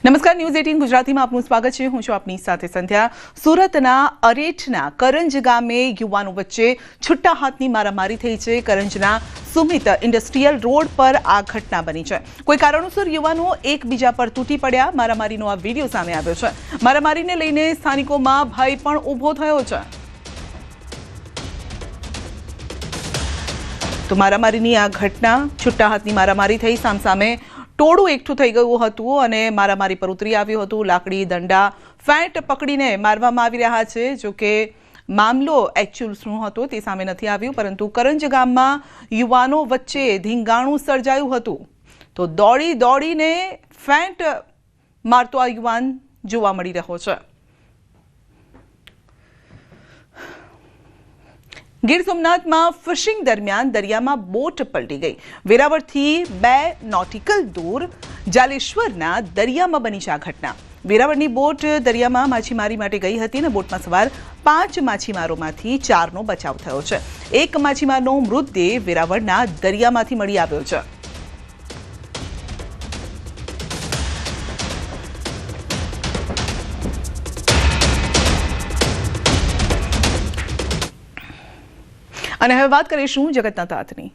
નમસ્કાર, ન્યૂઝ 18 ગુજરાતીમાં આપનું સ્વાગત છે. હું છું આપની સાથે સંધ્યા. સુરતના અરેઠના કરંજ ગામે યુવાનો વચ્ચે છુટ્ટા હાથની મારામારી થઈ છે. કરંજના સુમિત ઇન્ડસ્ટ્રીયલ રોડ પર આ ઘટના બની છે. કોઈ કારણોસર યુવાનો એકબીજા પર તૂટી પડ્યા. મારામારીનો આ વિડીયો સામે આવ્યો છે. મારામારીને લઈને સ્થાનિકોમાં ભય પણ ઊભો થયો છે. તો મારામારીની આ ઘટના, છુટ્ટા હાથની મારામારી થઈ. સામસામે ટોળું એકઠું થઈ ગયું હતું અને મારામારી પર ઉતરી આવ્યું હતું. લાકડી, દંડા, ફેંટ પકડીને મારવામાં આવી રહ્યા છે. જો કે મામલો એકચ્યુઅલ શું હતો તે સામે નથી આવ્યું, પરંતુ કરંજ ગામમાં યુવાનો વચ્ચે ધીંગાણું સર્જાયું હતું. તો દોડીને ફેંટ મારતો આ યુવાન જોવા મળી રહ્યો છે. ગીર સોમનાથમાં ફિશિંગ દરમિયાન દરિયામાં બોટ પલટી ગઈ. વેરાવળથી 2 નોટિકલ દૂર જાલેશ્વરના દરિયામાં બની છે આ ઘટના. વેરાવળની બોટ દરિયામાં માછીમારી માટે ગઈ હતી અને બોટમાં સવાર 5 માછીમારોમાંથી 4નો બચાવ થયો છે. એક માછીમારનો મૃતદેહ વેરાવળના દરિયામાંથી મળી આવ્યો છે. અને હવે વાત કરીશું જગતના તાતની.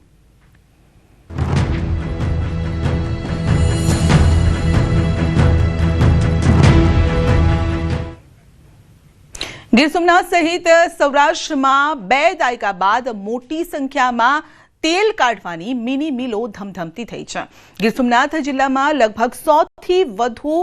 ગીર સોમનાથ સહિત સૌરાષ્ટ્રમાં 2 દાયકા બાદ મોટી સંખ્યામાં તેલ કાઢવાની મિની મિલો ધમધમતી થઈ છે. ગીર સોમનાથ જિલ્લામાં લગભગ 100થી વધુ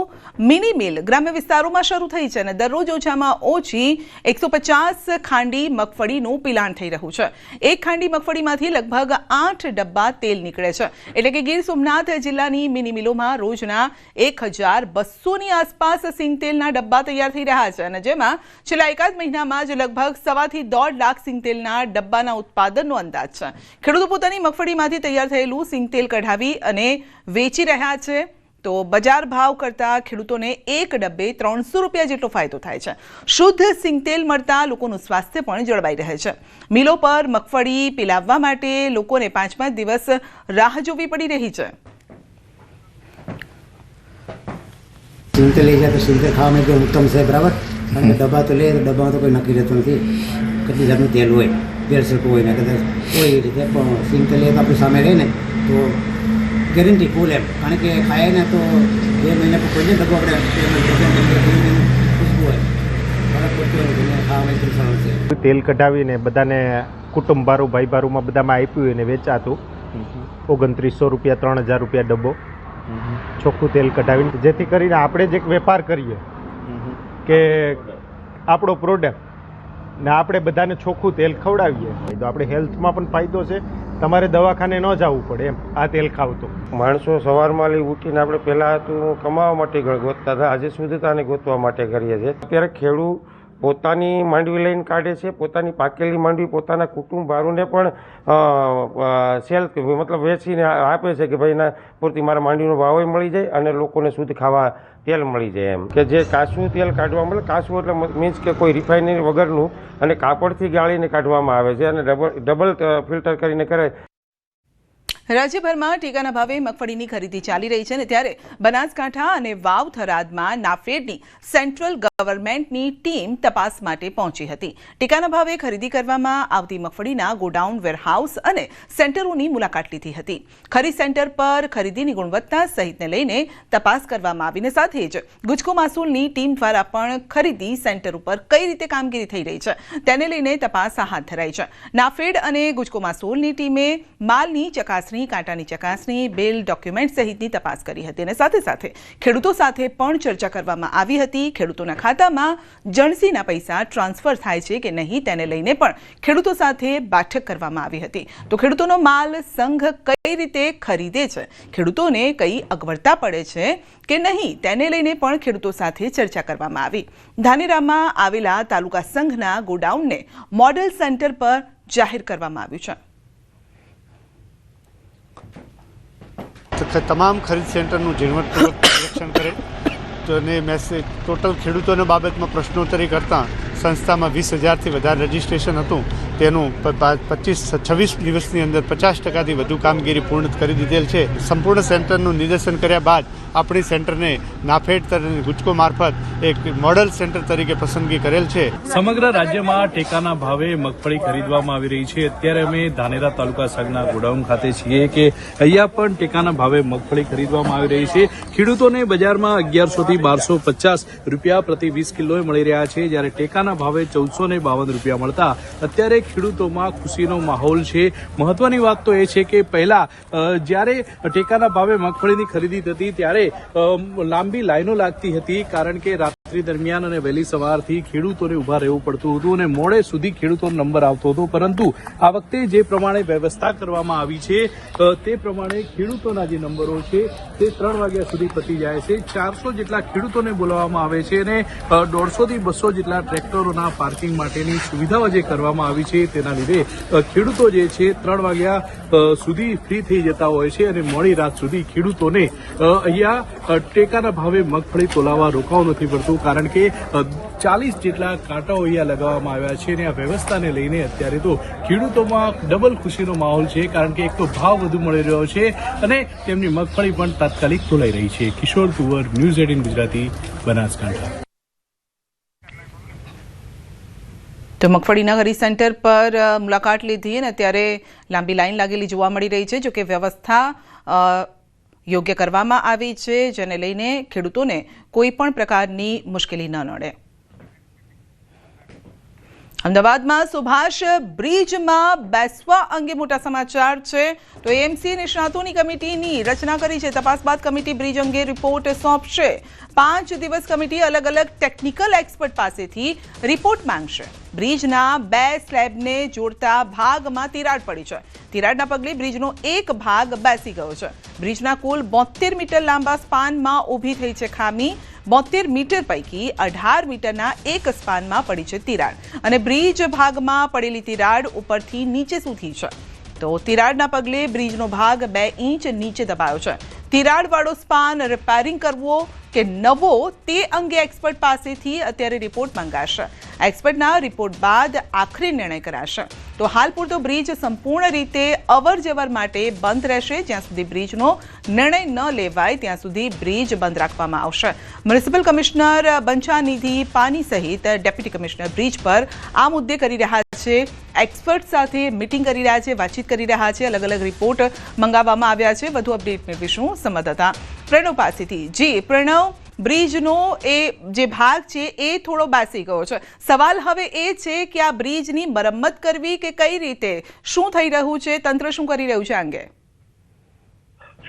મિની મિલ ગ્રામ્ય વિસ્તારોમાં શરૂ થઈ છે અને દરરોજ ઓછામાં ઓછી 150 ખાંડી મગફળીનું પિલાણ થઈ રહ્યું છે. એક ખાંડી મગફળીમાંથી લગભગ 8 ડબ્બા તેલ નીકળે છે. એટલે કે ગીર સોમનાથ જિલ્લાની મિની મિલોમાં રોજના 1200ની આસપાસ સિંગતેલના ડબ્બા તૈયાર થઈ રહ્યા છે અને જેમાં છેલ્લા એકાદ મહિનામાં જ લગભગ 1.25 થી 1.5 લાખ સિંગતેલના ડબ્બાના ઉત્પાદનનો અંદાજ છે. ખેડૂતો પોતાની મગફળીમાંથી તૈયાર થયેલું સિંગતેલ કઢાવી અને વેચી રહ્યા છે. તો બજાર ભાવ કરતા ખેડૂતોને એક ડબ્બે 300 રૂપિયા જેટલો ફાયદો થાય છે. શુદ્ધ સિંગતેલ મળતા લોકોનું સ્વાસ્થ્ય પણ જળવાઈ રહે છે. મિલો પર મગફળી પિલાવવા માટે લોકોને 5-5 દિવસ રાહ જોવી પડી રહી છે. સિંગતેલ લઈ જાય તો સિંગતેલ ખાવામાં એકદમ ઉત્તમ છે, બરાબર. કારણ કે ડબ્બા તો લે તો ડબ્બામાં તો કોઈ નક્કી રહેતું નથી કેટલી જાતનું તેલ હોય, તેલ સરખું હોય ને કદાચ કોઈ રીતે, પણ સિંગતેલ એક આપણી સામે રહે ને તો ગેરંટી ફૂલ એમ. કારણ કે ખાય ને તો 2 મહિના પર કોઈ ડબ્બો આપણે ખુશ્બુ હોય, ફરક પડતો હોય, ખાવામાં એકદમ સરળ છે. તેલ કઢાવીને બધાને કુટુંબ બારું, ભાઈ બારુમાં બધામાં આપ્યું અને વેચાતું 2900 રૂપિયા, 3000 રૂપિયા ડબ્બો ચોખ્ખું તેલ કઢાવીને, જેથી કરીને આપણે જ એક વેપાર કરીએ કે આપણો પ્રોડક્ટ ને આપણે બધાને ચોખ્ખું તેલ ખવડાવીએ તો આપણે હેલ્થમાં પણ ફાયદો છે. તમારે દવાખાને ન જવું પડે એમ આ તેલ ખાવ તો. માણસો સવારમાં ઉઠીને આપણે પહેલાં તો કમાવા માટે ગોતતા હતા, આજે શુદ્ધતાને ગોતવા માટે કરીએ છીએ. અત્યારે ખેડૂત પોતાની માંડવી લઈને કાઢે છે, પોતાની પાકેલી માંડવી પોતાના કુટુંબ ભારુને પણ સેલ મતલબ વેચીને આપે છે કે ભાઈ ના પૂરતી મારા માંડવીનો ભાવ મળી જાય અને લોકોને શુદ્ધ ખાવા તેલ મળી જાય એમ. કે જે કાચું તેલ કાઢવા મતલબ કાચું એટલે મીન્સ કે કોઈ રિફાઇનરી વગરનું અને કાપડથી ગાળીને કાઢવામાં આવે છે અને ડબલ ફિલ્ટર કરીને કરે. રાજ્યભરમાં ટેકાના ભાવે મગફળીની ખરીદી ચાલી રહી છે અને ત્યારે બનાસકાંઠા અને વાવ થરાદમાં નાફેડની સેન્ટ્રલ ગવર્મેન્ટની ટીમ તપાસ માટે પહોંચી હતી. ટેકાના ભાવે ખરીદી કરવામાં આવતી મગફળીના ગોડાઉન, વેરહાઉસ અને સેન્ટરોની મુલાકાત લીધી હતી. ખરીદ સેન્ટર પર ખરીદીની ગુણવત્તા સહિતને લઈને તપાસ કરવામાં આવીને સાથે જ ગુજકો માસૂલની ટીમ દ્વારા પણ ખરીદી સેન્ટર ઉપર કઈ રીતે કામગીરી થઈ રહી છે તેને લઈને તપાસ હાથ ધરાઈ છે. નાફેડ અને ગુજકો માસૂલની ટીમે માલની ચકાસણી, કાંટાની ચકાસણી, બિલ, ડોક્યુમેન્ટ સહિતની તપાસ કરી હતી અને સાથે સાથે ખેડૂતો સાથે પણ ચર્ચા કરવામાં આવી હતી. ખેડૂતોના ખાતામાં જણસીના પૈસા ટ્રાન્સફર થાય છે કે નહીં તેને લઈને પણ ખેડૂતો સાથે બેઠક કરવામાં આવી હતી. તો ખેડૂતોનો માલ સંઘ કઈ રીતે ખરીદે છે, ખેડૂતોને કઈ અગવડતા પડે છે કે નહીં તેને લઈને પણ ખેડૂતો સાથે ચર્ચા કરવામાં આવી. ધાનેરામાં આવેલા તાલુકા સંઘના ગોડાઉનને મોડેલ સેન્ટર પર જાહેર કરવામાં આવ્યું છે. તથા તમામ ખરીદ સેન્ટરનું ઝીણવટપૂર્વક નિરીક્ષણ કરે તો અને મેસેજ ટોટલ ખેડૂતોના બાબતમાં પ્રશ્નોત્તરી કરતાં સંસ્થામાં 20,000થી વધારે રજિસ્ટ્રેશન હતું તેનું 25-26 દિવસની અંદર 50%થી વધુ કામગીરી પૂર્ણ કરી દીધેલ છે. સંપૂર્ણ સેન્ટરનું નિદર્શન કર્યા બાદ આપણી સેન્ટરને નાફેડ ગુજકો મારફત એક મોડલ સેન્ટર તરીકે પસંદગી કરેલ છે. સમગ્ર રાજ્યમાં ટેકાના ભાવે મગફળી ખરીદવામાં આવી રહી છે. અત્યારે અમે ધાનેરા તાલુકા સંઘના ગોડાઉન ખાતે છીએ કે અહીંયા પણ ટેકાના ભાવે મગફળી ખરીદવામાં આવી રહી છે. ખેડૂતોને બજારમાં 1100 થી 1250 રૂપિયા પ્રતિ 20 કિલોએ મળી રહ્યા છે, જ્યારે ટેકાના ભાવે 1452 રૂપિયા મળતા અત્યારે ખેડૂતોમાં ખુશીનો માહોલ છે. મહત્વની વાત તો એ છે કે પહેલા જ્યારે ટેકાના ભાવે મગફળીની ખરીદી થતી ત્યારે લાંબી લાઈનો લાગતી હતી, કારણ કે રાત્રિ દરમિયાન અને વહેલી સવારથી ખેડૂતોને ઉભા રહેવું પડતું હતું અને મોડે સુધી ખેડૂતોનો નંબર આવતો હતો. પરંતુ આ વખતે જે પ્રમાણે વ્યવસ્થા કરવામાં આવી છે તે પ્રમાણે ખેડૂતોના જે નંબરો છે તે 3 વાગ્યા સુધી પતી જાય છે. 400 જેટલા ખેડૂતોને બોલાવવામાં આવે છે અને 150 થી 200 જેટલા ટ્રેક્ટરોના પાર્કિંગ માટેની સુવિધાઓ જે કરવામાં આવી છે તેના લીધે ખેડૂતો જે છે 3 વાગ્યા સુધી ફ્રી થઈ જતા હોય છે અને મોડી રાત સુધી ખેડૂતોને અહીંયા ટેકાના ભાવે મગફળી તોલાવવા રોકાવું નથી પડતું, કારણ કે 40 જેટલા કાંટાઓ અહીંયા લગાવવામાં આવ્યા છે અને આ વ્યવસ્થાને લઈને અત્યારે તો ખેડૂતોમાં ડબલ ખુશીનો માહોલ છે, કારણ કે એક તો ભાવ વધુ મળી રહ્યો છે અને તેમની મગફળી પણ તાત્કાલિક તોલાઈ રહી છે. કિશોર તુવર, ન્યૂઝ 18 ગુજરાતી, બનાસકાંઠા. તો મગફળીના ખરીદ સેન્ટર પર મુલાકાત લીધી અને ત્યારે લાંબી લાઈન લાગેલી જોવા મળી રહી છે. જોકે વ્યવસ્થા યોગ્ય કરવામાં આવી છે, જેને લઈને ખેડૂતોને કોઈ પણ પ્રકારની મુશ્કેલી ન નડે. અમદાવાદમાં સુભાષ બ્રિજમાં બેસવા અંગે મોટા સમાચાર છે. તો એએમસી નિષ્ણાતોની કમિટીની રચના કરી છે. તપાસ બાદ કમિટી બ્રિજ અંગે રિપોર્ટ સોંપશે. 5 દિવસ કમિટી અલગ અલગ ટેકનિકલ એક્સપર્ટ પાસેથી રિપોર્ટ માંગશે. બ્રિજના 2 સ્લેબને જોડતા ભાગમાં તિરાડ પડી છે. તિરાડના પગલે બ્રિજનો એક ભાગ બેસી ગયો છે. બ્રિજના કુલ 72 મીટર લાંબા સ્પાનમાં ઊભી થઈ છે ખામી. 72 મીટર પૈકી 18 મીટરના એક સ્પાનમાં પડી છે તિરાડ અને બ્રિજ ભાગમાં પડેલી તિરાડ ઉપરથી નીચે સુધી છે. તો તિરાડના પગલે બ્રિજનો ભાગ 2 ઇંચ નીચે દબાયો છે. તિરાડવાળો સ્પાન રિપેરિંગ કરવો કે નવો તે અંગે એક્સપર્ટ પાસેથી અત્યારે રિપોર્ટ મંગાશે. એક્સપર્ટના રિપોર્ટ બાદ આખરી નિર્ણય કરાશે. તો હાલ પૂરતો બ્રિજ સંપૂર્ણ રીતે અવરજવર માટે બંધ રહેશે. જ્યાં સુધી બ્રિજનો નિર્ણય ન લેવાય ત્યાં સુધી બ્રિજ બંધ રાખવામાં આવશે. મ્યુનિસિપલ કમિશનર બંછાનિધિ પાની સહિત ડેપ્યુટી કમિશનર બ્રિજ પર આ મુદ્દે કરી રહ્યા છે. એક્સપર્ટ સાથે મીટિંગ કરી રહ્યા છે, વાતચીત કરી રહ્યા છે. અલગ અલગ રિપોર્ટ મંગાવવામાં આવ્યા છે. વધુ અપડેટ મેળવીશું સંવાદદાતા પ્રણવ પાસેથી. જી પ્રણવ, બ્રિજનો એ જે ભાગ છે એ થોડો બેસી ગયો છે. સવાલ હવે એ છે કે આ બ્રિજની મરમ્મત કરવી કે કઈ રીતે, શું થઈ રહ્યું છે, તંત્ર શું કરી રહ્યું છે આ અંગે?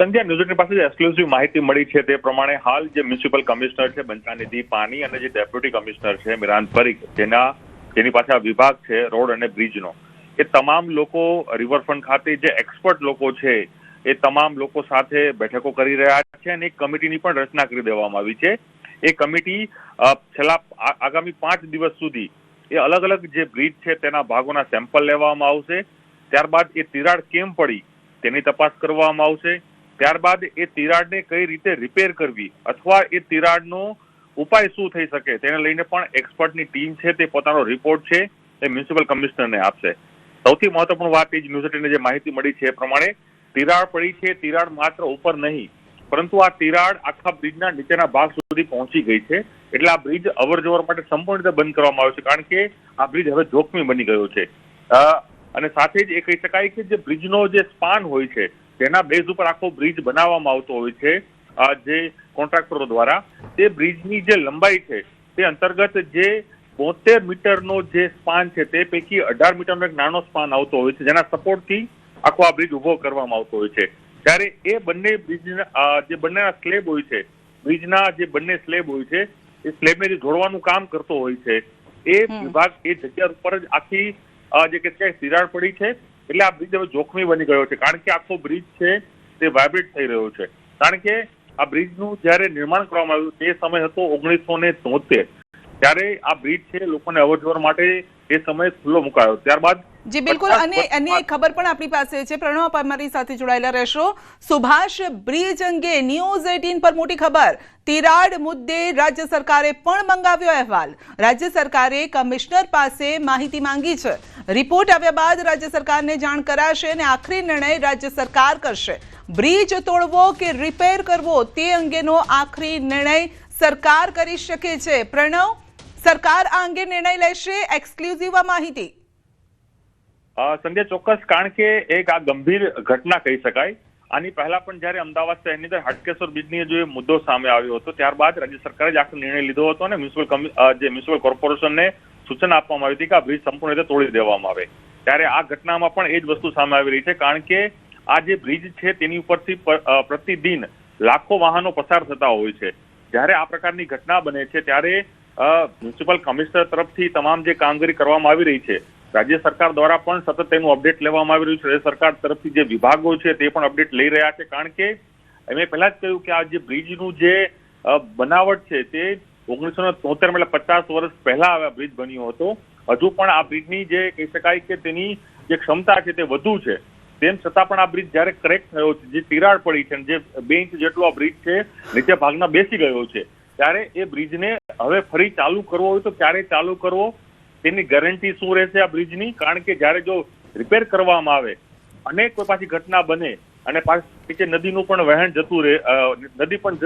સંધ્યા, ન્યૂઝ પાસે જે એક્સક્લુઝિવ માહિતી મળી છે તે પ્રમાણે હાલ જે મ્યુનિસિપલ કમિશનર છે બંછાનિધિ પાની અને જે ડેપ્યુટી કમિશનર છે મિરાન પરીખ, જેની પાસે આ વિભાગ છે રોડ અને બ્રિજનો, એ તમામ લોકો રિવરફ્રન્ટ ખાતે જે એક્સપર્ટ લોકો છે એ તમામ લોકો સાથે બેઠકો કરી રહ્યા છે અને એક કમિટીની પણ રચના કરી દેવામાં આવી છે. એ કમિટી છેલ્લા આગામી 5 દિવસ સુધી એ અલગ અલગ જે બ્રિજ છે તેના ભાગોના સેમ્પલ લેવામાં આવશે. ત્યારબાદ એ તિરાડ કેમ પડી તેની તપાસ કરવામાં આવશે. ત્યારબાદ એ તિરાડને કઈ રીતે રિપેર કરવી અથવા એ તિરાડનો ઉપાય શું થઈ શકે તેને લઈને પણ એક્સપર્ટની ટીમ છે તે પોતાનો રિપોર્ટ છે એ મ્યુનિસિપલ કમિશનરને આપશે. સૌથી મહત્વપૂર્ણ વાત એ જ ન્યૂઝ 18ને જે માહિતી મળી છે એ પ્રમાણે તિરાડ પડી છે. તિરાડ માત્ર ઉપર નહીં, પરંતુ આ તિરાડ આખા બ્રિજના નીચેના ભાગ સુધી પહોંચી ગઈ છે. એટલે આ બ્રિજ અવરજવર માટે સંપૂર્ણ રીતે બંધ કરવામાં આવ્યો છે, કારણ કે આ બ્રિજ હવે જોખમી બની ગયો છે. અને સાથે જ એ કહી શકાય કે જે બ્રિજનો જે સ્પાન હોય છે તેના બેઝ ઉપર આખો બ્રિજ બનાવવામાં આવતો હોય છે જે કોન્ટ્રાક્ટરો દ્વારા. તે બ્રિજની જે લંબાઈ છે તે અંતર્ગત જે 72 મીટરનો જે સ્પાન છે તે પૈકી 18 મીટરનો એક નાનો સ્પાન આવતો હોય છે, જેના સપોર્ટથી આખો આ બ્રિજ ઉભો કરવામાં આવતો હોય છે. ત્યારે એ બંને બ્રિજના જે બંનેના સ્લેબ હોય છે, બ્રિજના જે બંને સ્લેબ હોય છે એ સ્લેબને જે જોડવાનું કામ કરતો હોય છે એ વિભાગ એ જગ્યા ઉપર જ આખી જે કે તિરાડ પડી છે. એટલે આ બ્રિજ હવે જોખમી બની ગયો છે, કારણ કે આખો બ્રિજ છે તે વાઇબ્રેટ થઈ રહ્યો છે. કારણ કે આ બ્રિજનું જયારે નિર્માણ કરવામાં આવ્યું તે સમય હતો 1973, ત્યારે આ બ્રિજ છે લોકોને અવરજવર માટે એ સમયે ખુલ્લો મુકાયો. ત્યારબાદ જી બિલકુલ, અને અન્ય એક ખબર પણ આપણી પાસે છે. પ્રણવ, આપ અમારી સાથે જોડાયેલા રહેશો. સુભાષ, બ્રિજ અંગે ન્યૂઝ 18 પર મોટી ખબર. તિરાડ મુદ્દે રાજ્ય સરકારે પણ મંગાવ્યો અહેવાલ. રાજ્ય સરકારે કમિશનર પાસે માહિતી માંગી છે. રિપોર્ટ આવ્યા બાદ રાજ્ય સરકારને જાણ કરાશે અને આખરી નિર્ણય રાજ્ય સરકાર કરશે. બ્રિજ તોડવો કે રિપેર કરવો તે અંગેનો આખરી નિર્ણય સરકાર કરી શકે છે. પ્રણવ, સરકાર આ અંગે નિર્ણય લેશે? એક્સક્લુઝિવ માહિતી. સંધ્યા, ચોક્કસ, કારણ કે એક આ ગંભીર ઘટના કહી શકાય. આની પહેલા પણ જ્યારે અમદાવાદ શહેરની અંદર હાટકેશ્વર બ્રિજની જે મુદ્દો સામે આવ્યો હતો, ત્યારબાદ રાજ્ય સરકારે જ આખો નિર્ણય લીધો હતો અને મ્યુનિસિપલ કોર્પોરેશનને સૂચના આપવામાં આવી હતી કે આ બ્રિજ સંપૂર્ણ રીતે તોડી દેવામાં આવે. ત્યારે આ ઘટનામાં પણ એ જ વસ્તુ સામે આવી રહી છે, કારણ કે આ જે બ્રિજ છે તેની ઉપરથી પ્રતિદિન લાખો વાહનો પસાર થતા હોય છે. જ્યારે આ પ્રકારની ઘટના બને છે ત્યારે મ્યુનિસિપલ કમિશનર તરફથી તમામ જે કામગીરી કરવામાં આવી રહી છે, રાજ્ય સરકાર દ્વારા પણ સતત તેનું અપડેટ લેવામાં આવી રહ્યું છે. રાજ્ય સરકાર તરફથી જે વિભાગો છે તે પણ અપડેટ લઈ રહ્યા છે, કારણ કે મેં પહેલા જ કહ્યું કે આ જે બ્રિજનું જે બનાવટ છે તે 1973 એટલે 50 વર્ષ પહેલા આ બ્રિજ બન્યો હતો. હજુ પણ આ બ્રિજની જે કહી શકાય કે તેની જે ક્ષમતા છે તે વધુ છે. તેમ છતાં પણ આ બ્રિજ જયારે ક્રેક થયો છે, જે તિરાડ પડી છે, જે 2 ઇંચ જેટલો આ બ્રિજ છે નીચે ભાગના બેસી ગયો છે, ત્યારે એ બ્રિજને હવે ફરી ચાલુ કરવો હોય તો ક્યારે ચાલુ કરવો, તેની ગેરંટી શું રહેશે આ બ્રિજની? કારણ કે જ્યારે જો રિપેર કરવામાં આવે અને કોઈ પાછી ઘટના બને અને પાછી નદીનું પણ વહેણ જતું રહે, નદી પણ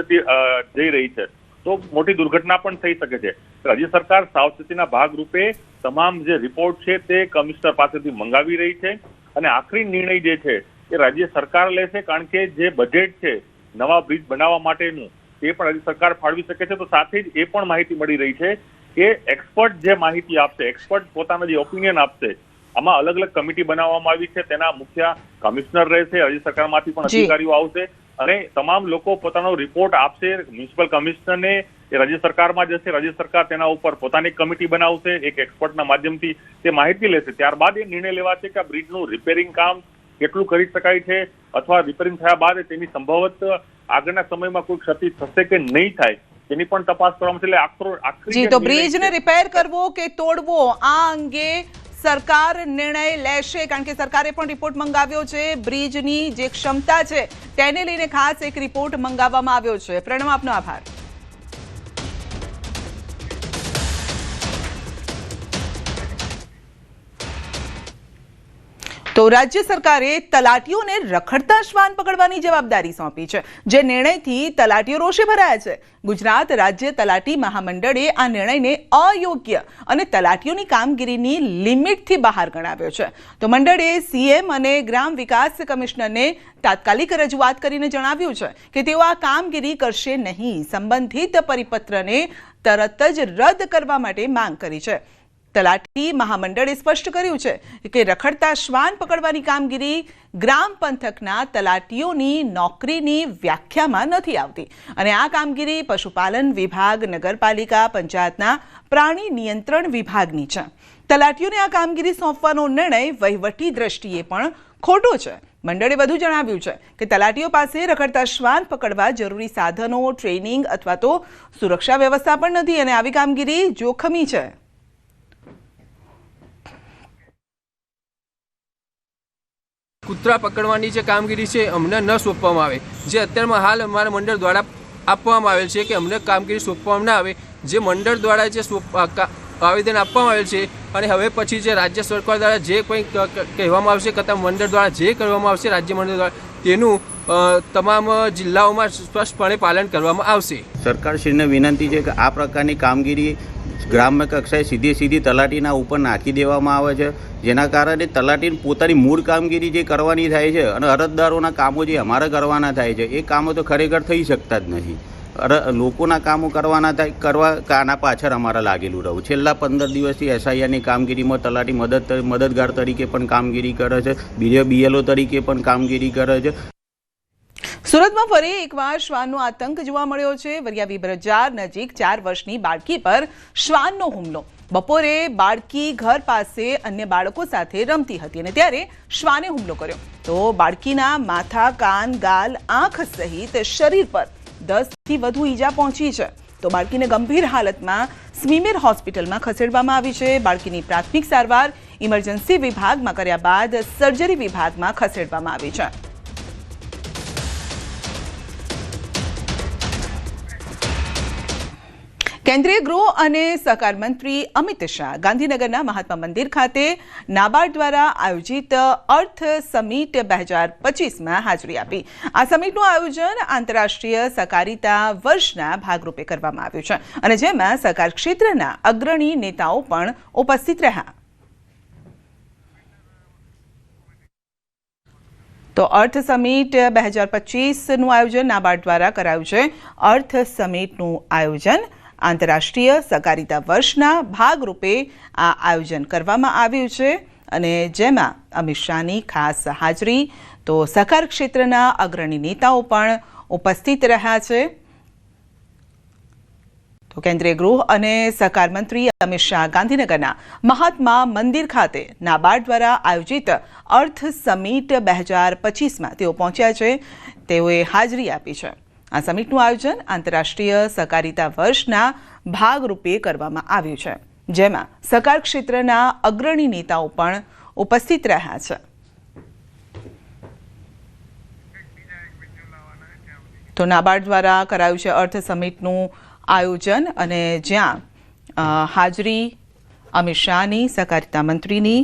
જઈ રહી છે, તો મોટી દુર્ઘટના પણ થઈ શકે છે. રાજ્ય સરકાર સાવચેતીના ભાગરૂપે તમામ જે રિપોર્ટ છે તે કમિશનર પાસેથી મંગાવી રહી છે અને આખરી નિર્ણય જે છે એ રાજ્ય સરકાર લેશે, કારણ કે જે બજેટ છે નવા બ્રિજ બનાવવા માટેનું તે પણ રાજ્ય સરકાર ફાળવી શકે છે. તો સાથે જ એ પણ માહિતી મળી રહી છે કે એક્સપર્ટ જે માહિતી આપશે, એક્સપર્ટ પોતાના જે ઓપિનિયન આપશે, આમાં અલગ અલગ કમિટી બનાવવામાં આવી છે. તેના મુખ્ય કમિશનર રહેશે, રાજ્ય સરકારમાંથી પણ અધિકારીઓ આવશે અને તમામ લોકો પોતાનો રિપોર્ટ આપશે મ્યુનિસિપલ કમિશનરને. એ રાજ્ય સરકારમાં જશે, રાજ્ય સરકાર તેના ઉપર પોતાની કમિટી બનાવશે, એક એક્સપર્ટના માધ્યમથી તે માહિતી લેશે. ત્યારબાદ એ નિર્ણય લેવાશે કે આ બ્રિજનું રિપેરિંગ કામ કેટલું કરી શકાય છે, અથવા રિપેરિંગ થયા બાદ તેની સંભવત આગળના સમયમાં કોઈ ક્ષતિ થશે કે નહીં થાય તેની પણ તપાસ કરવામાં આવશે. જી, તો બ્રિજને રિપેર કરવો કે તોડવો આ અંગે સરકાર નિર્ણય લેશે, કારણ કે સરકારે પણ રિપોર્ટ મંગાવ્યો છે. બ્રિજની જે ક્ષમતા છે તેને લઈને ખાસ એક રિપોર્ટ મંગાવવામાં આવ્યો છે. પ્રણવ, આપનો આભાર. તો રાજ્ય સરકારે તલાટીઓને રખડતા શ્વાન પકડવાની જવાબદારી સોંપી છે, જે નિર્ણયથી તલાટીઓ રોષે ભરાયા છે. ગુજરાત રાજ્ય તલાટી મહામંડળે આ નિર્ણયને અયોગ્ય અને તલાટીઓની કામગીરીની લિમિટથી બહાર ગણાવ્યો છે. તો મંડળે સીએમ અને ગ્રામ વિકાસ કમિશનરને તાત્કાલિક રજૂઆત કરીને જણાવ્યું છે કે તેઓ આ કામગીરી કરશે નહીં. સંબંધિત પરિપત્રને તરત જ રદ કરવા માટે માંગ કરી છે. તલાટી મહામંડળે સ્પષ્ટ કર્યું છે કે રખડતા શ્વાન પકડવાની કામગીરી ગ્રામ પંથકના તલાટીઓની નોકરીની વ્યાખ્યામાં નથી આવતી અને આ કામગીરી પશુપાલન વિભાગ, નગરપાલિકા, પંચાયતના પ્રાણી નિયંત્રણ વિભાગની છે. તલાટીઓને આ કામગીરી સોંપવાનો નિર્ણય વહીવટી દ્રષ્ટિએ પણ ખોટો છે. મંડળે વધુ જણાવ્યું છે કે તલાટીઓ પાસે રખડતા શ્વાન પકડવા જરૂરી સાધનો, ટ્રેનિંગ અથવા તો સુરક્ષા વ્યવસ્થા પણ નથી અને આવી કામગીરી જોખમી છે. કૂતરા પકડવાની જે કામગીરી છે અમને ન સોંપવામાં આવે, જે અત્યારમાં હાલ અમારા મંડળ દ્વારા આપવામાં આવેલ છે કે અમને કામગીરી સોંપવામાં ના આવે, જે મંડળ દ્વારા જે આવેદન આપવામાં આવેલ છે અને હવે પછી જે રાજ્ય સરકાર દ્વારા જે કંઈ કહેવામાં આવશે તથા મંડળ દ્વારા જે કરવામાં આવશે રાજ્ય મંડળ દ્વારા તેનું તમામ જિલ્લાઓમાં સ્પષ્ટપણે પાલન કરવામાં આવશે. સરકારશ્રીને વિનંતી છે કે આ પ્રકારની કામગીરી ગ્રામ્ય કક્ષાએ સીધી તલાટીના ઉપર નાખી દેવામાં આવે છે, જેના કારણે તલાટીને પોતાની મૂળ કામગીરી જે કરવાની થાય છે અને અરજદારોના કામો જે અમારે કરવાના થાય છે એ કામો તો ખરેખર થઈ શકતા જ નથી. લોકોના કામો કરવાના થાય આના પાછળ અમારે લાગેલું રહું. છેલ્લા 15 દિવસથી એસઆઈઆરની કામગીરીમાં તલાટી મદદગાર તરીકે પણ કામગીરી કરે છે, બીએલઓ તરીકે પણ કામગીરી કરે છે. સુરતમાં ફરી એકવાર શ્વાનનો આતંક જોવા મળ્યો છે. વરિયાવી બજાર નજીક 4 વર્ષની બાળકી પર શ્વાનનો હુમલો. બપોરે બાળકી ઘર પાસે અન્ય બાળકો સાથે રમતી હતી અને ત્યારે શ્વાને હુમલો કર્યો. તો બાળકીના માથા, કાન, ગાલ, આંખ સહિત શરીર પર 10થી વધુ ઈજા પહોંચી છે. તો બાળકીને ગંભીર હાલતમાં સ્મીમેર હોસ્પિટલમાં ખસેડવામાં આવી છે. બાળકીની પ્રાથમિક સારવાર ઇમરજન્સી વિભાગમાં કર્યા બાદ સર્જરી વિભાગમાં ખસેડવામાં આવી છે. કેન્દ્રીય ગૃહ અને સહકાર મંત્રી અમિત શાહ ગાંધીનગરના મહાત્મા મંદિર ખાતે નાબાર્ડ દ્વારા આયોજિત અર્થ સમિટ 2025માં હાજરી આપી. આ સમિટનું આયોજન આંતરરાષ્ટ્રીય સહકારિતા વર્ષના ભાગરૂપે કરવામાં આવ્યું છે અને જેમાં સહકાર ક્ષેત્રના અગ્રણી નેતાઓ પણ ઉપસ્થિત રહ્યા. તો અર્થ સમિટ 2025નું આયોજન નાબાર્ડ દ્વારા કરાયું છે. અર્થ સમિટનું આયોજન આંતરરાષ્ટ્રીય સહકારિતા વર્ષના ભાગરૂપે આ આયોજન કરવામાં આવ્યું છે અને જેમાં અમિત શાહની ખાસ હાજરી, તો સહકાર ક્ષેત્રના અગ્રણી નેતાઓ પણ ઉપસ્થિત રહ્યા છે. તો કેન્દ્રીય ગૃહ અને સહકાર મંત્રી અમિત શાહ ગાંધીનગરના મહાત્મા મંદિર ખાતે નાબાર્ડ દ્વારા આયોજિત અર્થ સમિટ 2025માં તેઓ પહોંચ્યા છે. તેઓએ હાજરી આપી છે. આ સમિટનું આયોજન આંતરરાષ્ટ્રીય સહકારિતા વર્ષના ભાગરૂપે કરવામાં આવ્યું છે, જેમાં સહકાર ક્ષેત્રના અગ્રણી નેતાઓ પણ ઉપસ્થિત રહ્યા છે. તો નાબાર્ડ દ્વારા કરાયું છે અર્થ સમિટનું આયોજન અને જ્યાં હાજરી અમિત શાહની, સહકારિતા મંત્રીની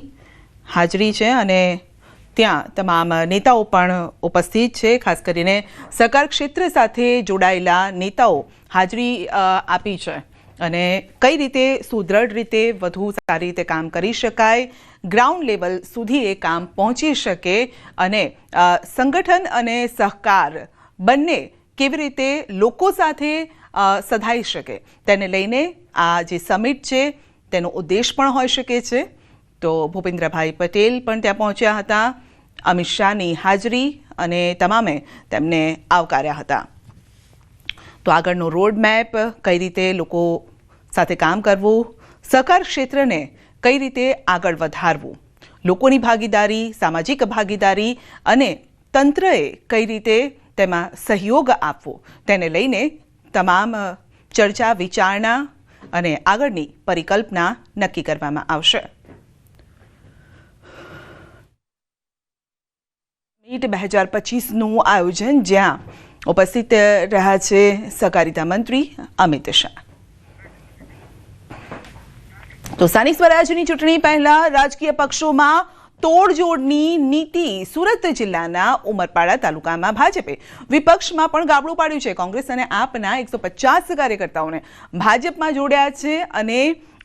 હાજરી છે અને ત્યાં તમામ નેતાઓ પણ ઉપસ્થિત છે. ખાસ કરીને સહકાર ક્ષેત્ર સાથે જોડાયેલા નેતાઓ હાજરી આપી છે અને કઈ રીતે સુદૃઢ રીતે વધુ સારી રીતે કામ કરી શકાય, ગ્રાઉન્ડ લેવલ સુધી એ કામ પહોંચી શકે અને સંગઠન અને સહકાર બંને કેવી રીતે લોકો સાથે સધાઈ શકે તેને લઈને આ જે સમિટ છે તેનો ઉદ્દેશ પણ હોઈ શકે છે. તો ભૂપેન્દ્રભાઈ પટેલ પણ ત્યાં પહોંચ્યા હતા. અમિત શાહની હાજરી અને તમામે તેમને આવકાર્યા હતા. તો આગળનો રોડ મેપ, કઈ રીતે લોકો સાથે કામ કરવું, સહકાર ક્ષેત્રને કઈ રીતે આગળ વધારવું, લોકોની ભાગીદારી, સામાજિક ભાગીદારી અને તંત્રએ કઈ રીતે તેમાં સહયોગ આપવો તેને લઈને તમામ ચર્ચા વિચારણા અને આગળની પરિકલ્પના નક્કી કરવામાં આવશે. 2025નું આયોજન જ્યાં ઉપસ્થિત રહ્યા છે સહકારિતા મંત્રી અમિત શાહ. તો સ્થાનિક સ્વરાજ્યની ચૂંટણી પહેલા રાજકીય પક્ષોમાં તોડજોડની નીતિ. સુરત જિલ્લાના ઉમરપાડા તાલુકામાં ભાજપે વિપક્ષમાં પણ ગાબડું પાડ્યું છે. કોંગ્રેસ અને આપના 150 કાર્યકર્તાઓને ભાજપમાં જોડ્યા છે અને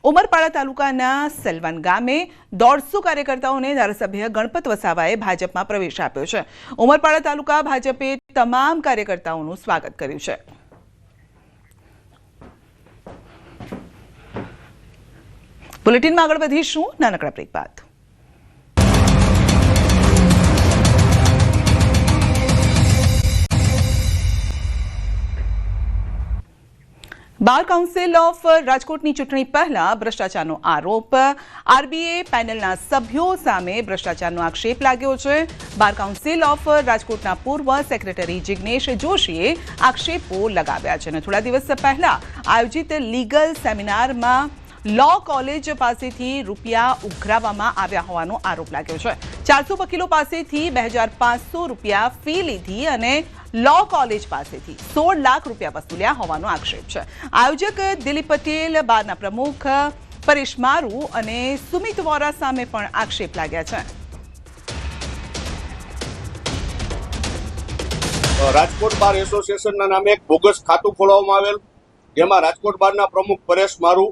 ઉમરપાડા તાલુકાના સેલવાન ગામે 150 કાર્યકર્તાઓને ધારાસભ્ય ગણપત વસાવાએ ભાજપમાં પ્રવેશ આપ્યો છે. ઉમરપાડા તાલુકા ભાજપે તમામ કાર્યકર્તાઓનું સ્વાગત કર્યું છે. બુલેટિનમાં આગળ વધીશું નાનકડા બ્રેક બાદ. બાર કાઉન્સિલ ઓફ રાજકોટની ચૂંટણી પહેલા ભ્રષ્ટાચારનો આરોપ. આરબીએ પેનલના સભ્યો સામે ભ્રષ્ટાચારનો આક્ષેપ લાગ્યો છે. બાર કાઉન્સિલ ઓફ રાજકોટના પૂર્વ સેક્રેટરી જિગ્નેશ જોશીએ આક્ષેપો લગાવ્યા છે અને થોડા દિવસ પહેલા આયોજિત લીગલ સેમિનારમાં લો કોલેજ પાસેથી રૂપિયા ઉઘરાવવામાં આવ્યા હોવાનો આરોપ લાગ્યો છે. 400 વકીલો પાસેથી 2500 રૂપિયા ફી લીધી અને લો કોલેજ પાસેથી 16 લાખ રૂપિયા વસૂલ્યા હોવાનો આક્ષેપ છે. આયોજક દિલીપ પટેલ, બારના પ્રમુખ પરેશ મારુ અને સુમિત વોરા સામે પણ આક્ષેપ લાગ્યા છે. રાજકોટ બાર એસોસિએશનના નામે એક બોગસ ખાતું ખોલવામાં આવેલ, જેમાં રાજકોટ બારના પ્રમુખ પરેશ મારુ,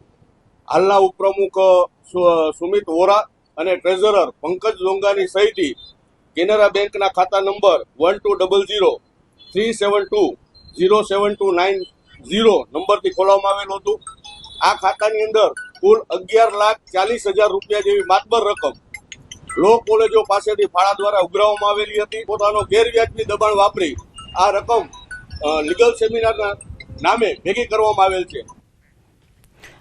હાલના ઉપપ્રમુખ સુમિત વોરા અને ટ્રેઝરર પંકજ લોંગાની સહીથી કેનરા બેંકના ખાતા નંબર 1200-372-07290 નંબરથી ખોલવામાં આવેલું હતું. આ ખાતાની અંદર કુલ 11,40,000 રૂપિયા જેવી માતબર રકમ લો કોલેજો પાસેથી ફાળા દ્વારા ઉઘરાવવામાં આવેલી હતી. પોતાનો ગેરવ્યાજબી દબાણ વાપરી આ રકમ લીગલ સેમિનારના નામે ભેગી કરવામાં આવેલ છે.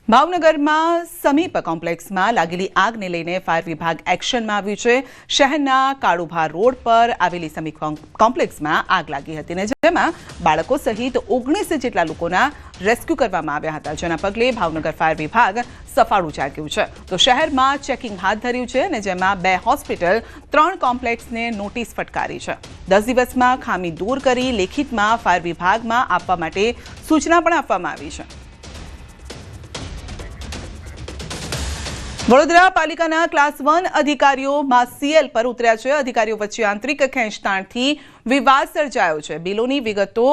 ભાવનગરમાં સમીપ કોમ્પ્લેક્સમાં લાગેલી આગને લઈને ફાયર વિભાગ એક્શનમાં આવ્યું છે. શહેરના કાળુભા રોડ પર આવેલી સમીપ કોમ્પ્લેક્સમાં આગ લાગી હતી અને જેમાં બાળકો સહિત 19 જેટલા લોકોના રેસ્ક્યુ કરવામાં આવ્યા હતા, જેના પગલે ભાવનગર ફાયર વિભાગ સફાળું જાગ્યું છે. તો શહેરમાં ચેકિંગ હાથ ધર્યું છે અને જેમાં 2 હોસ્પિટલ 3 કોમ્પ્લેક્સને નોટિસ ફટકારી છે. 10 દિવસમાં ખામી દૂર કરી લેખિતમાં ફાયર વિભાગમાં આપવા માટે સૂચના પણ આપવામાં આવી છે. વડોદરા પાલિકાના ક્લાસ 1 અધિકારીઓ સીએલ પર ઉતર્યા છે. અધિકારીઓ વચ્ચે આંતરિક ખેંચતાણથી વિવાદ સર્જાયો છે. બિલોની વિગતો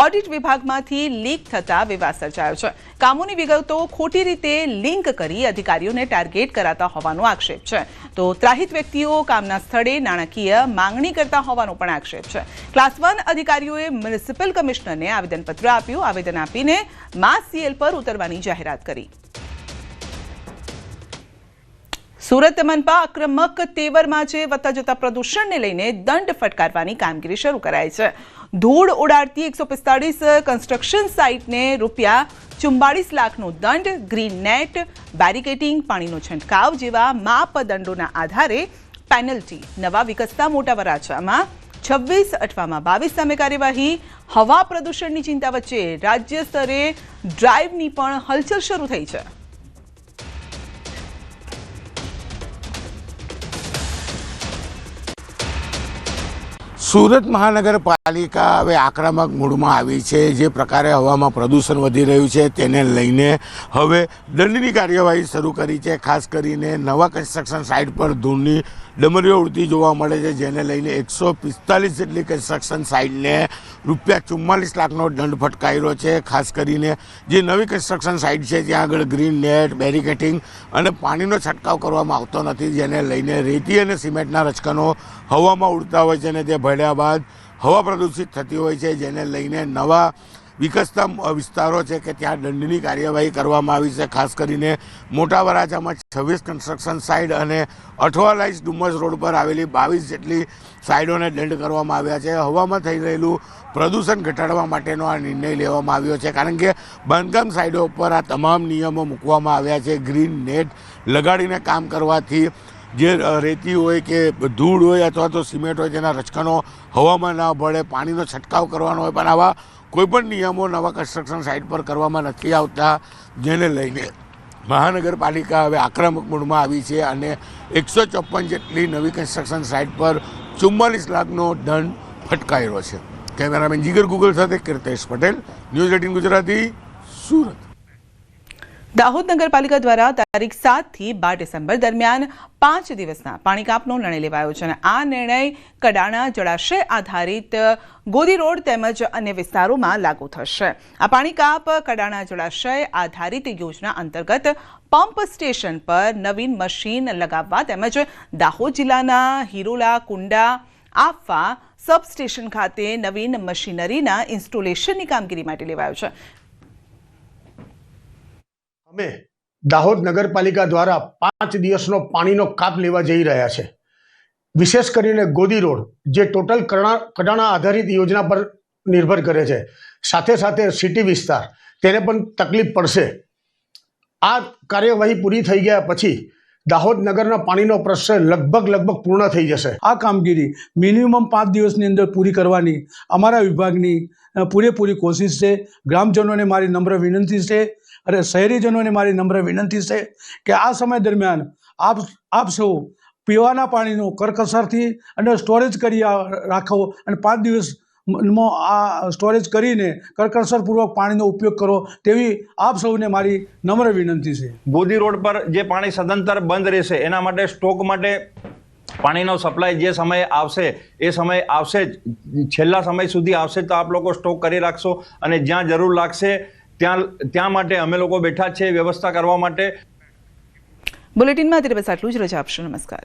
ઓડિટ વિભાગમાંથી લીક થતા વિવાદ સર્જાયો છે. કામોની વિગતો ખોટી રીતે લિંક કરી અધિકારીઓને ટાર્ગેટ કરાતા હોવાનો આક્ષેપ છે. તો ત્રાહિત વ્યક્તિઓ કામના સ્થળે નાણાકીય માંગણી કરતા હોવાનો પણ આક્ષેપ છે. ક્લાસ 1 અધિકારીઓએ મ્યુનિસિપલ કમિશનરને આવેદનપત્ર આપ્યું. આવેદન આપીને સીએલ પર ઉતરવાની જાહેરાત કરી. સુરત મનપા આક્રમક તેવરમાં છે. વધતા જતા પ્રદૂષણને લઈને દંડ ફટકારવાની કામગીરી શરૂ કરાઈ છે. ધૂળ ઉડાડતી 145 કન્સ્ટ્રક્શન સાઇટને ₹44 લાખનો દંડ, ગ્રીન નેટ, બેરિકેડિંગ, પાણીનો છંટકાવ જેવા માપદંડોના આધારે પેનલ્ટી. નવા વિકસતા મોટા વરાછામાં 26, અઠવામાં 22 સામે કાર્યવાહી. હવા પ્રદૂષણની ચિંતા વચ્ચે રાજ્ય સ્તરે ડ્રાઈવની પણ હલચલ શરૂ થઈ છે. સુરત મહાનગરપાલિકા હવે આક્રમક મૂડમાં આવી છે. જે પ્રકારે હવામાં પ્રદૂષણ વધી રહ્યું છે તેને લઈને હવે દંડની કાર્યવાહી શરૂ કરી છે. ખાસ કરીને નવા કન્સ્ટ્રક્શન સાઇટ પર ધૂળની ડમરીઓ ઉડતી જોવા મળે છે, જેને લઈને 145 જેટલી કન્સ્ટ્રક્શન સાઇટને ₹44 લાખનો દંડ ફટકાર્યો છે. ખાસ કરીને જે નવી કન્સ્ટ્રક્શન સાઇટ છે ત્યાં આગળ ગ્રીન નેટ, બેરિકેડિંગ અને પાણીનો છંટકાવ કરવામાં આવતો નથી, જેને લઈને રેતી અને સિમેન્ટના રચકણો હવામાં ઉડતા હોય છે અને તે ભળ્યા બાદ હવા પ્રદૂષિત થતી હોય છે, જેને લઈને નવા વિકસતા વિસ્તારો છે કે ત્યાં દંડની કાર્યવાહી કરવામાં આવી છે. ખાસ કરીને મોટા વરાછામાં 26 કન્સ્ટ્રક્શન સાઇટ અને અઠવાલાઇસ ડુમસ રોડ પર આવેલી 22 જેટલી સાઇટોને દંડ કરવામાં આવ્યા છે. હવામાં થઈ રહેલું પ્રદૂષણ ઘટાડવા માટેનો આ નિર્ણય લેવામાં આવ્યો છે, કારણ કે બાંધકામ સાઇટો પર આ તમામ નિયમો મૂકવામાં આવ્યા છે. ગ્રીન નેટ લગાડીને કામ કરવાથી જે રેતી હોય કે ધૂળ હોય અથવા તો સિમેન્ટ હોય તેના રચકણો હવામાં ના ભળે, પાણીનો છંટકાવ કરવાનો હોય, પણ આવા કોઈપણ નિયમો નવા કન્સ્ટ્રક્શન સાઇટ પર કરવામાં નથી આવતા, જેને લઈને મહાનગરપાલિકા હવે આક્રમક મૂડમાં આવી છે અને 154 જેટલી નવી કન્સ્ટ્રક્શન સાઇટ પર ₹44 લાખનો દંડ ફટકાર્યો છે. કેમેરામેન જીગર ગુગલ સાથે કીર્તેશ પટેલ, ન્યૂઝ 18 ગુજરાતી, સુરત. દાહોદ નગરપાલિકા દ્વારા તારીખ 7 થી 12 ડિસેમ્બર દરમિયાન 5 દિવસના પાણી કાપનો નિર્ણય લેવાયો છે અને આ નિર્ણય કડાણા જળાશય આધારિત ગોદી રોડ તેમજ અન્ય વિસ્તારોમાં લાગુ થશે. આ પાણી કાપ કડાણા જળાશય આધારિત યોજના અંતર્ગત પંપ સ્ટેશન પર નવીન મશીન લગાવવા તેમજ દાહોદ જિલ્લાના હિરોલા, કુંડા, આફા સબસ્ટેશન ખાતે નવીન મશીનરીના ઇન્સ્ટોલેશનની કામગીરી માટે લેવાયો છે. અમે દાહોદ નગરપાલિકા દ્વારા 5 દિવસનો પાણીનો કાપ લેવા જઈ રહ્યા છે. વિશેષ કરીને ગોદી રોડ જે ટોટલ કડાણા આધારિત યોજના પર નિર્ભર કરે છે, સાથે સાથે સિટી વિસ્તાર તેને પણ તકલીફ પડશે. આ કાર્યવાહી પૂરી થઈ ગયા પછી દાહોદ નગરના પાણીનો પ્રશ્ન લગભગ પૂર્ણ થઈ જશે. આ કામગીરી મિનિમમ 5 દિવસની અંદર પૂરી કરવાની અમારા વિભાગની પૂરેપૂરી કોશિશ છે. ગ્રામજનોને મારી નમ્ર વિનંતી છે અને શહેરીજનોને મારી નમ્ર વિનંતી છે કે આ સમય દરમિયાન આપ સૌ પીવાના પાણીનો કરકસરથી અને સ્ટોરેજ કરી રાખો અને 5 દિવસમાં આ સ્ટોરેજ કરીને કરકસરપૂર્વક પાણીનો ઉપયોગ કરો તેવી આપ સૌને મારી નમ્ર વિનંતી છે. ગોદી રોડ પર જે પાણી સદંતર બંધ રહેશે એના માટે સ્ટોક માટે પાણીનો સપ્લાય જે સમયે આવશે એ સમય આવશે જ, છેલ્લા સમય સુધી આવશે તો આપ લોકો સ્ટોક કરી રાખશો અને જ્યાં જરૂર લાગશે ત્યાં માટે અમે લોકો બેઠા છે વ્યવસ્થા કરવા માટે. બુલેટિનમાં અત્યારે બસ આટલું જ. રજા આપશો. નમસ્કાર.